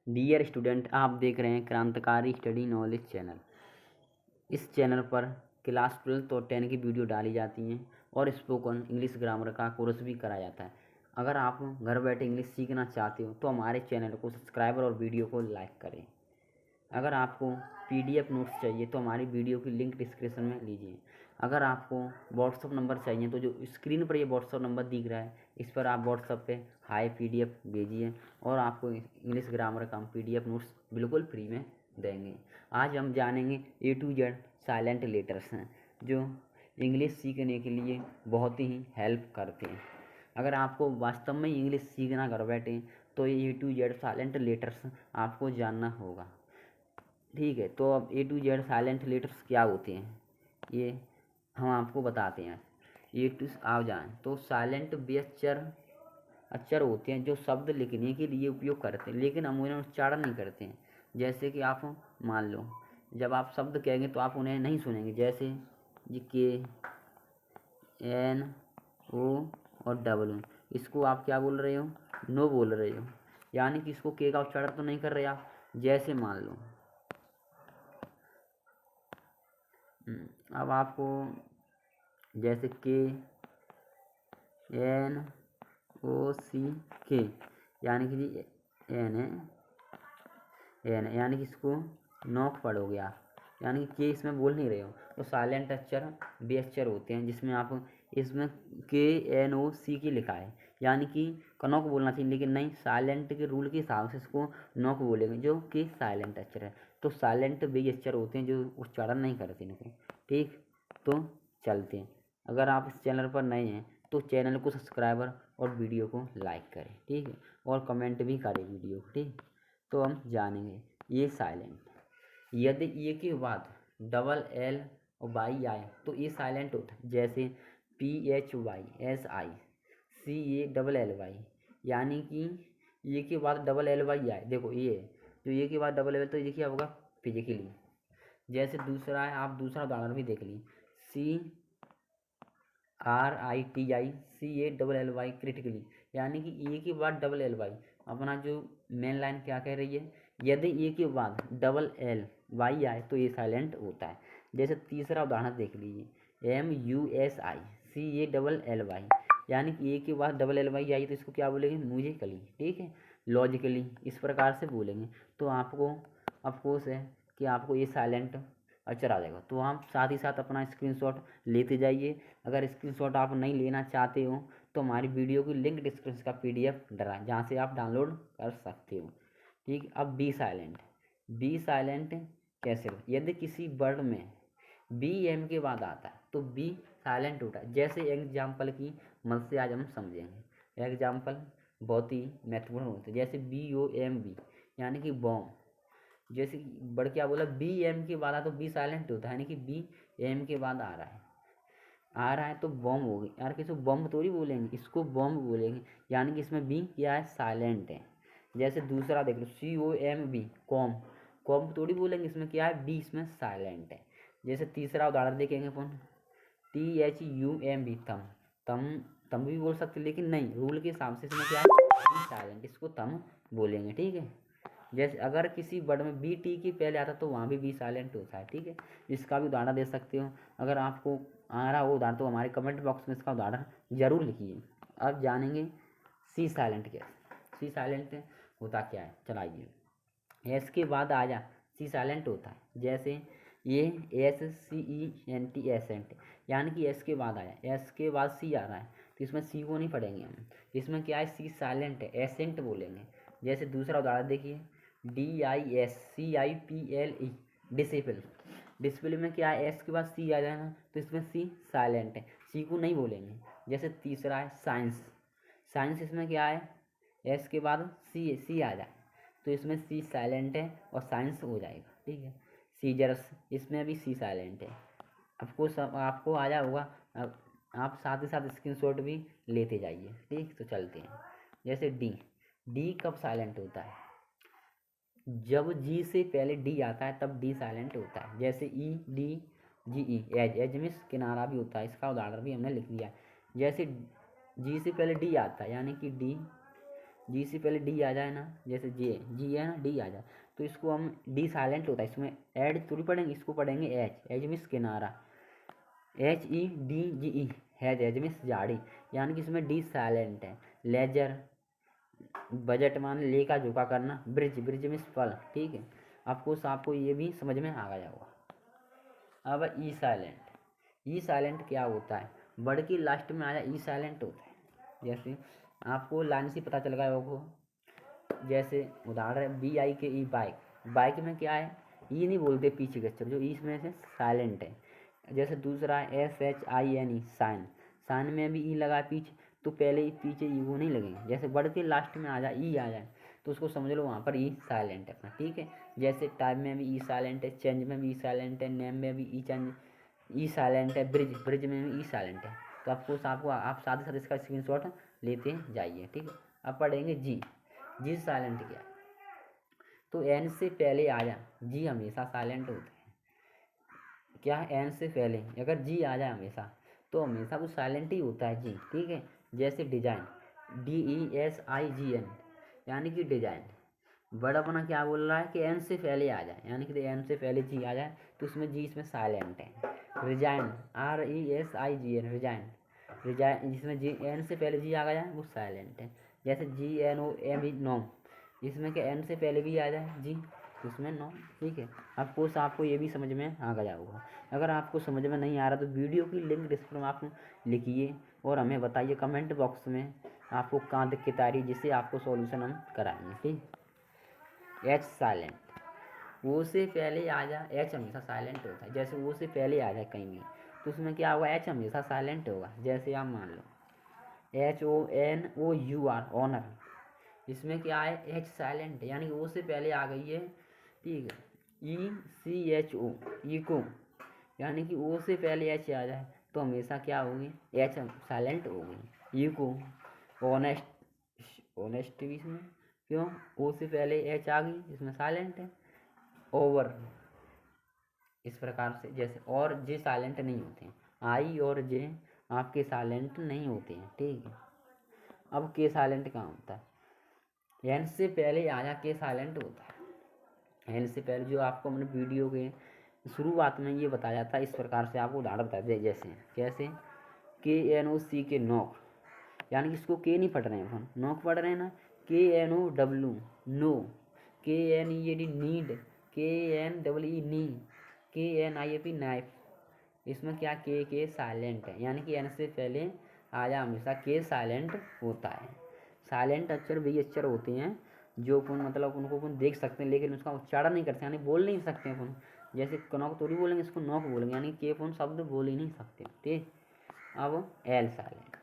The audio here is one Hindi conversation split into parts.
डियर स्टूडेंट, आप देख रहे हैं क्रांतिकारी स्टडी नॉलेज चैनल। इस चैनल पर क्लास 12 और 10 की वीडियो डाली जाती हैं और स्पोकन इंग्लिश ग्रामर का कोर्स भी कराया जाता है। अगर आप घर बैठे इंग्लिश सीखना चाहते हो तो हमारे चैनल को सब्सक्राइब और वीडियो को लाइक करें। अगर आपको PDF नोट्स चाहिए तो हमारी वीडियो की लिंक डिस्क्रिप्शन में लीजिए। अगर आपको व्हाट्सअप नंबर चाहिए तो जो स्क्रीन पर ये व्हाट्सअप नंबर दिख रहा है, इस पर आप व्हाट्सअप पे हाई PDF भेजिए और आपको इंग्लिश ग्रामर का हम PDF नोट्स बिल्कुल फ्री में देंगे। आज हम जानेंगे A to Z silent letters हैं जो इंग्लिश सीखने के लिए बहुत ही हेल्प करते हैं। अगर आपको वास्तव में इंग्लिश सीखना घर बैठे तो ये A to Z silent letters आपको जानना होगा। ठीक है, तो अब A to Z silent letters क्या होते हैं ये हम आपको बताते हैं। ए टू आ जाएँ तो साइलेंट अक्षर होते हैं जो शब्द लिखने के लिए उपयोग करते हैं लेकिन हम उन्हें उच्चारण नहीं करते हैं। जैसे कि आप मान लो जब आप शब्द कहेंगे तो आप उन्हें नहीं सुनेंगे, जैसे ये KNO और W, इसको आप क्या बोल रहे हो, नो बोल रहे हो, यानी कि इसको के का उच्चारण तो नहीं कर रहे आप। जैसे मान लो अब आपको जैसे KNOCK, यानी कि एन यानी कि इसको नोक पढ़ोगे आप, यानी कि के इसमें बोल नहीं रहे हो। तो साइलेंट अक्षर बे अक्षर होते हैं जिसमें आप इसमें KNOCK लिखा है, यानी कि कनॉक बोलना चाहिए लेकिन नहीं, साइलेंट के रूल के हिसाब से इसको नॉक बोलेंगे जो कि साइलेंट अक्षर है। तो साइलेंट बे अक्षर होते हैं जो उच्चारण नहीं करते इनको। ठीक, तो चलते हैं। अगर आप इस चैनल पर नए हैं तो चैनल को सब्सक्राइबर और वीडियो को लाइक करें, ठीक है, और कमेंट भी करें वीडियो को। ठीक, तो हम जानेंगे ये साइलेंट। यदि ये के बाद डबल L और Y आए तो ये साइलेंट होता है, जैसे PHYSI, यानी कि ये के बाद डबल LY आए। देखो ये तो ये के बाद डबल L, तो ये क्या होगा फिजिकली। जैसे दूसरा है, आप दूसरा उदाहरण भी देख ली, CRITICALLY क्रिटिकली, यानी कि ए के बाद डबल LY। अपना जो मेन लाइन क्या कह रही है, यदि ए के बाद डबल LY आए तो ये साइलेंट होता है। जैसे तीसरा उदाहरण देख लीजिए, MUSICALLY, यानी कि ए के बाद डबल LY आई तो इसको क्या बोलेंगे, म्यूजिकली। ठीक है, लॉजिकली इस प्रकार से बोलेंगे तो आपको अफकोर्स है कि आपको ये साइलेंट अक्षर आ जाएगा। तो आप साथ ही साथ अपना स्क्रीनशॉट लेते जाइए। अगर स्क्रीनशॉट आप नहीं लेना चाहते हो तो हमारी वीडियो की लिंक डिस्क्रिप्शन का PDF डला है जहाँ से आप डाउनलोड कर सकते हो। ठीक, अब बी साइलेंट कैसे हो, यदि किसी वर्ड में BM के बाद आता है तो बी साइलेंट होता है। जैसे एग्जाम्पल की मदद से आज हम समझेंगे। एग्जाम्पल बहुत ही महत्वपूर्ण होते हैं, जैसे BOMB, यानी कि बॉम। जैसे वर्ड क्या बोला, BM के बाद आ तो बी साइलेंट होता है, यानी कि BM के बाद आ रहा है तो बॉम्ब हो गई। यार किसी बॉम्ब थोड़ी बोलेंगे, इसको बॉम्ब बोलेंगे, यानी कि इसमें बी क्या है, साइलेंट है। जैसे दूसरा देख लो, COMB, कॉम थोड़ी बोलेंगे, इसमें क्या है, बी इसमें साइलेंट है। जैसे तीसरा उदाहरण देखेंगे अपन, THUMB, तम भी बोल सकते लेकिन नहीं, रूल के हिसाब से इसमें क्या है, बी साइलेंट, इसको तम बोलेंगे। ठीक है, जैसे अगर किसी वर्ड में BT के पहले आता तो वहाँ भी बी साइलेंट होता है। ठीक है, इसका भी उदाहरण दे सकते हो। अगर आपको आ रहा हो उदाहरण तो हमारे कमेंट बॉक्स में इसका उदाहरण जरूर लिखिए। अब जानेंगे सी साइलेंट क्या है। सी साइलेंट होता क्या है, चलाइए। एस के बाद आ जा सी साइलेंट होता है, जैसे ये SCENT एसेंट, यानी कि एस के बाद आया, एस के बाद सी आ रहा है तो इसमें सी को नहीं पढ़ेंगे हम, इसमें क्या है, सी साइलेंट है, एसेंट बोलेंगे। जैसे दूसरा उदाहरण देखिए, DISCIPLE, डिसिपल। डिसिप्लिन में क्या है, एस के बाद सी आ जाएगा तो इसमें सी साइलेंट है, सी को नहीं बोलेंगे। जैसे तीसरा है साइंस, इसमें क्या है, एस के बाद सी आ जाए तो इसमें सी साइलेंट है और साइंस हो जाएगा। ठीक है, सीजर्स, इसमें भी सी साइलेंट है। आपको सब आपको आया होगा, अब आप साथ ही साथ स्क्रीनशॉट भी लेते जाइए। ठीक, तो चलते हैं। जैसे डी कब साइलेंट होता है, जब जी से पहले डी आता है तब डी साइलेंट होता है। जैसे EDGE, एज मिस किनारा भी होता है, इसका उदाहरण भी हमने लिख दिया। जैसे जी से पहले डी आता है यानी कि डी जी से पहले डी आ जाए ना, जैसे जी है ना, डी आ जाए तो इसको हम डी साइलेंट होता है, इसमें एड थोड़ी पढ़ेंगे, इसको पढ़ेंगे एच मीन्स किनारा, HEDGE हैज, एज मीन्स झाड़ी, यानी कि इसमें डी साइलेंट है। लेजर, बजट मान लेका झुका करना, ब्रिज मीन्स फल, ठीक है। आपको ये भी समझ में आ गया होगा। अब ई साइलेंट क्या होता है, वर्ड की लास्ट में आया ई साइलेंट होता है। जैसे आपको लाइन से पता चल गया होगा, जैसे उदाहरण BIKE बाइक, बाइक में क्या है, ई नहीं बोलते पीछे के अक्षर, जो ई इसमें से साइलेंट है। जैसे दूसरा SHINE साइन, साइन में भी ई लगा पीछे, तो पहले ही पीछे ई वो नहीं लगेंगे। जैसे वर्ड के लास्ट में आ जाए ई आ जाए तो उसको समझ लो वहाँ पर ई साइलेंट है अपना, ठीक है। जैसे टाइम में भी ई साइलेंट है, चेंज में भी ई साइलेंट है, नेम में भी ई साइलेंट है, ब्रिज में भी ई साइलेंट है। तो आपको आप साथ ही साथ इसका स्क्रीनशॉट लेते जाइए, ठीक है। अब पढ़ेंगे जी साइलेंट क्या है, तो एन से पहले आया जी हमेशा साइलेंट होता है। क्या है, एन से पहले अगर जी आ जाए हमेशा तो हमेशा वो साइलेंट ही होता है जी, ठीक है। जैसे डिजाइन, DESIGN, यानी कि डिजाइन। वर्ड अपना क्या बोल रहा है कि एन से पहले आ जाए, यानी कि एन से पहले जी आ जाए तो उसमें जी इसमें साइलेंट है। रिजाइन, RESIGN रिजाइन, रिजाइन जिसमें जी एन से पहले जी आ गया है वो साइलेंट है। जैसे GNOME नोम, इसमें क्या एन से पहले भी आ जाए जी तो उसमें नो, ठीक है। आपको ये भी समझ में आ गया होगा। अगर आपको समझ में नहीं आ रहा तो वीडियो की लिंक डिस्क्रिप्शन में आप लिखिए और हमें बताइए कमेंट बॉक्स में आपको कहाँ दिक्कत आ रही है, जिससे आपको सॉल्यूशन हम कराएंगे, ठीक। एच साइलेंट, वो से पहले आ जाए, एच हमेशा साइलेंट होता है। जैसे वो से पहले आ जाए कहीं भी तो उसमें क्या होगा, एच हमेशा साइलेंट होगा। जैसे आप मान लो HONOUR ऑनर, इसमें क्या है, एच साइलेंट है, यानी कि वो से पहले आ गई है, ठीक है। ECHO इको, यानी कि ओ से पहले एच आ जाए तो हमेशा क्या होगी, एच साइलेंट होगी। इको, ऑनेस्ट भी इसमें क्यों, ओ से पहले एच आ गई इसमें साइलेंट है। ओवर, इस प्रकार से। जैसे और जे साइलेंट नहीं होते हैं, आई और जे आपके साइलेंट नहीं होते हैं, ठीक है। अब के साइलेंट कहाँ होता है, एन से पहले आया के साइलेंट होता है। एन से पहले जो आपको मैंने वीडियो के शुरुआत में ये बताया था, इस प्रकार से आपको उदाहरण बता दे। जैसे कैसे, KNOC नॉक, यानी कि इसको के नहीं पढ़ रहे हैं हम, नॉक पढ़ रहे हैं ना। KNOW know, KNEAD knead, KNEE knee, KNIAP knife, इसमें क्या के साइलेंट है, यानी कि एन से पहले आया हमेशा के साइलेंट होता है। साइलेंट अक्षर वही अक्षर होते हैं जो अपन मतलब उनको अपन देख सकते हैं लेकिन उसका उच्चारण नहीं करते, यानी बोल नहीं सकते अपन। जैसे नॉक थोड़ी बोलेंगे, इसको नॉक बोलेंगे, यानी के अपन शब्द बोल ही नहीं सकते, ठीक। अब एल साइलेंट,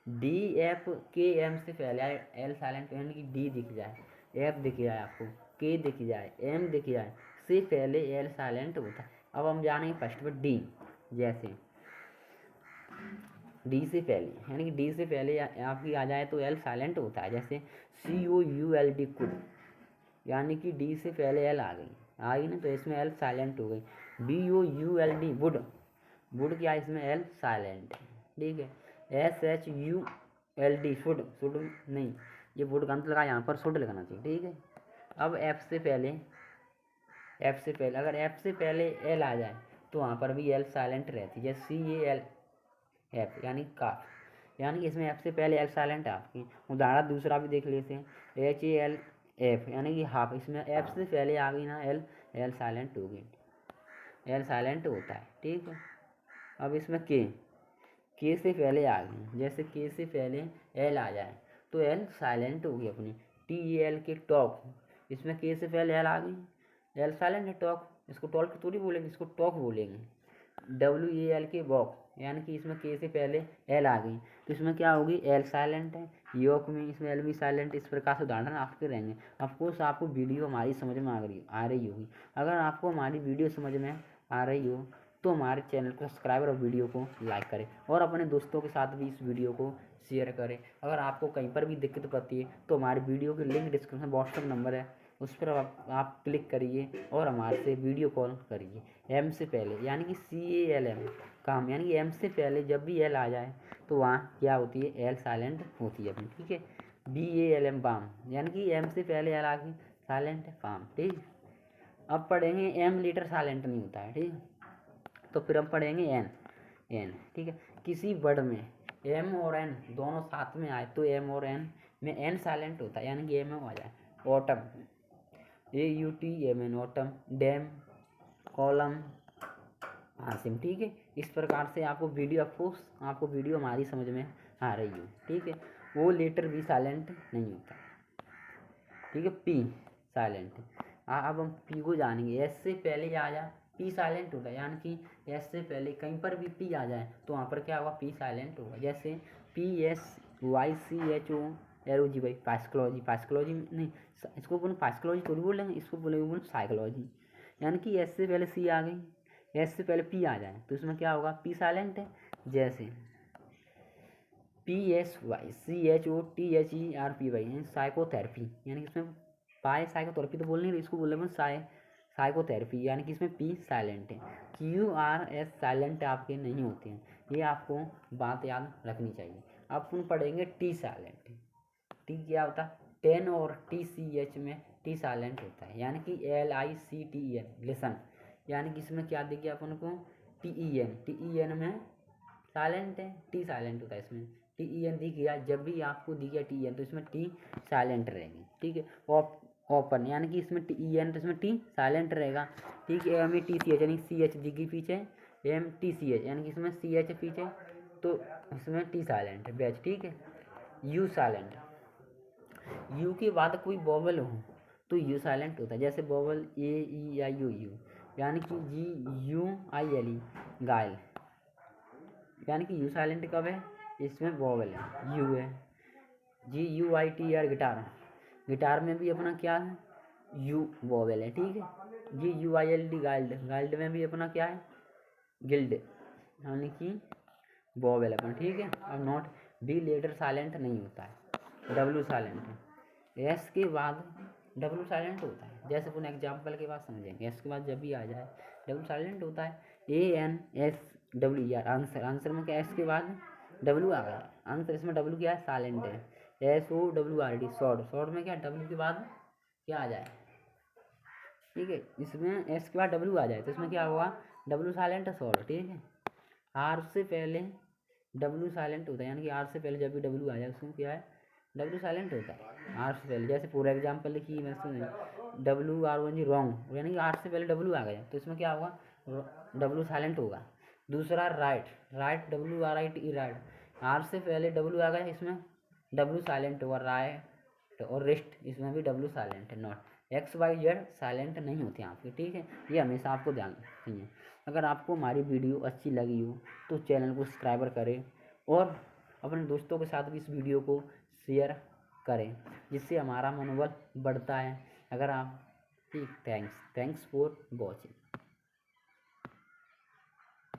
DFKM से पहले आए एल साइलेंट, यानी कि डी दिख जाए, एफ दिख जाए आपको, के दिख जाए, एम दिख जाए, से पहले एल साइलेंट होता है। अब हम जानेंगे फर्स्ट में डी। जैसे डी से पहले, यानी कि डी से पहले आपकी आ जाए तो एल साइलेंट होता है। जैसे COULD कुड, यानी कि डी से पहले एल आ गई ना तो इसमें एल साइलेंट हो गई। BOULD वुड, वुड क्या, इसमें एल साइलेंट है, ठीक है। SHULD शुड, शुड नहीं, ये वुड का अंत लगा, यहाँ पर शुड लगाना चाहिए, ठीक है। अब एफ से पहले अगर एफ से पहले एल आ जाए तो वहाँ पर भी एल साइलेंट रहती है। जैसे CALF, यानी काफ, यानी कि इसमें एफ से पहले एल साइलेंट है आपकी। उदाहरण दूसरा भी देख लेते हैं, HALF, यानी कि हाफ, इसमें एफ से पहले आ गई ना एल साइलेंट होगी, एल साइलेंट होता है, ठीक है। अब इसमें के से पहले आ गई, जैसे के से पहले एल आ जाए तो एल साइलेंट होगी अपनी। TAL के टॉक, इसमें के से पहले एल आ गई, एल साइलेंट है। टॉक, इसको टॉक थोड़ी बोलेंगे, इसको टॉक बोलेंगे। WAL के वॉक, यानी कि इसमें के से पहले एल आ गई तो इसमें क्या होगी, एल साइलेंट है। योक में इसमें एल भी साइलेंट। इस प्रकार से उदाहरण आपके रहेंगे। ऑफकोर्स आपको वीडियो हमारी समझ में आ रही होगी। अगर आपको हमारी वीडियो समझ में आ रही हो तो हमारे चैनल को सब्सक्राइब और वीडियो को लाइक करें और अपने दोस्तों के साथ भी इस वीडियो को शेयर करें। अगर आपको कहीं पर भी दिक्कत पड़ती है तो हमारी वीडियो की लिंक डिस्क्रिप्शन व्हाट्सएप नंबर है, उस पर आप क्लिक करिए और हमारे से वीडियो कॉल करिए। एम से पहले, यानी कि CALM काम, यानी कि एम से पहले जब भी एल आ जाए तो वहाँ क्या होती है, एल साइलेंट होती है अपनी, ठीक है। BALM बाम, यानी कि एम से पहले एल आगे साइलेंट है फार्म, ठीक। अब पढ़ेंगे एम लीटर साइलेंट नहीं होता है, ठीक। तो फिर हम पढ़ेंगे एन, ठीक है। किसी वर्ड में एम और एन दोनों साथ में आए तो एम और एन में एन साइलेंट होता है, यानी कि एम आ जाए। Autumn, AUTMN autumn, dam, column, Asim, ठीक है। इस प्रकार से आपको वीडियो हमारी समझ में आ रही है, ठीक है। वो लेटर भी साइलेंट नहीं होता, ठीक है। पी साइलेंट, अब हम पी को जानेंगे। एस से पहले आ जाए पी साइलेंट होगा, यानी कि एस से पहले कहीं पर भी पी आ जाए तो वहाँ पर क्या होगा, पी साइलेंट होगा। जैसे PSYCHO एरोजी भाई, फाइस्कोलॉजी नहीं, इसको बोलो फाइस्कोलॉजी थोड़ी बोल लेंगे, इसको बोलेंगे साइकोलॉजी। यानी कि एस से पहले सी आ गई, एस से पहले पी आ जाए तो इसमें क्या होगा, पी साइलेंट है। जैसे PSYCHOTHERPY साइकोथेरेपी, यानी कि इसमें साइकोथेरेपी तो बोल नहीं रही, इसको बोल रहे साइकोथेरेपी, यानी कि इसमें पी साइलेंट है। QRS साइलेंट आपके नहीं होते हैं, ये आपको बात याद रखनी चाहिए। अब अपन पढ़ेंगे टी साइलेंट। टी क्या होता है, 10 और TCH में टी साइलेंट होता है, यानी कि LICTEN लिसन, यानी कि इसमें क्या देखिए अपन को, TEN में साइलेंट है, टी साइलेंट होता है इसमें। TEN दिख गया, जब भी आपको दिख गया TEN तो इसमें टी साइलेंट रहेगी, ठीक है। ओपन, यानी कि इसमें TEN तो इसमें टी साइलेंट रहेगा, ठीक है। METCH यानी CH दिखी पीछे, MTCH यानी कि इसमें CH पीछे तो इसमें टी साइलेंट है बैच, ठीक है। यू साइलेंट, यू के बाद कोई वोवल हो तो यू साइलेंट होता है। जैसे वोवल AEIOU, यानी कि GUILE गाइल, यानी कि यू साइलेंट कब है, इसमें वोवल है, यू है। GUITR गिटार, गिटार में भी अपना क्या है, यू वोवल है, ठीक है। GUILD गाइल्ड, गाइल्ड में भी अपना क्या है, गिल्ड, यानी कि वोवल अपना, ठीक है। अब नोट, डी लेटर साइलेंट नहीं होता है, डब्ल्यू साइलेंट है। एस के बाद डब्ल्यू साइलेंट होता है, जैसे अपन एग्जाम्पल के बाद समझेंगे। एस के बाद जब भी आ जाए डब्ल्यू साइलेंट होता है। ANSWER आंसर, आंसर में क्या, एस के बाद डब्ल्यू आ गया, आंसर इसमें डब्ल्यू क्या है, साइलेंट है। SOWRD शॉर्ट, शॉर्ट में क्या डब्ल्यू के बाद क्या आ जाए, ठीक है। इसमें एस के बाद डब्ल्यू आ जाए तो इसमें क्या होगा, डब्ल्यू साइलेंट है, शॉर्ट, ठीक है। आर से पहले डब्ल्यू साइलेंट होता है, यानी कि आर से पहले जब भी डब्ल्यू आ जाए उसमें क्या है, डब्ल्यू साइलेंट होता है आर से पहले। जैसे पूरा एग्जाम्पल लिखिए, मैं सुन WR1 रॉन्ग, यानी कि आर से पहले डब्ल्यू आ गया तो इसमें क्या होगा, डब्ल्यू साइलेंट होगा। दूसरा राइट, WRITE राइट, आर से पहले डब्ल्यू आ गया इसमें डब्ल्यू साइलेंट होगा, राइट। और रेस्ट, इसमें भी डब्ल्यू साइलेंट है। नॉट, XYZ साइलेंट नहीं होते आपके, ठीक है। ये हमेशा आपको ध्यान रखिए। अगर आपको हमारी वीडियो अच्छी लगी हो तो चैनल को सब्सक्राइबर करें और अपने दोस्तों के साथ भी इस वीडियो को शेयर करें, जिससे हमारा मनोबल बढ़ता है। अगर आप, ठीक, थैंक्स फॉर वॉचिंग।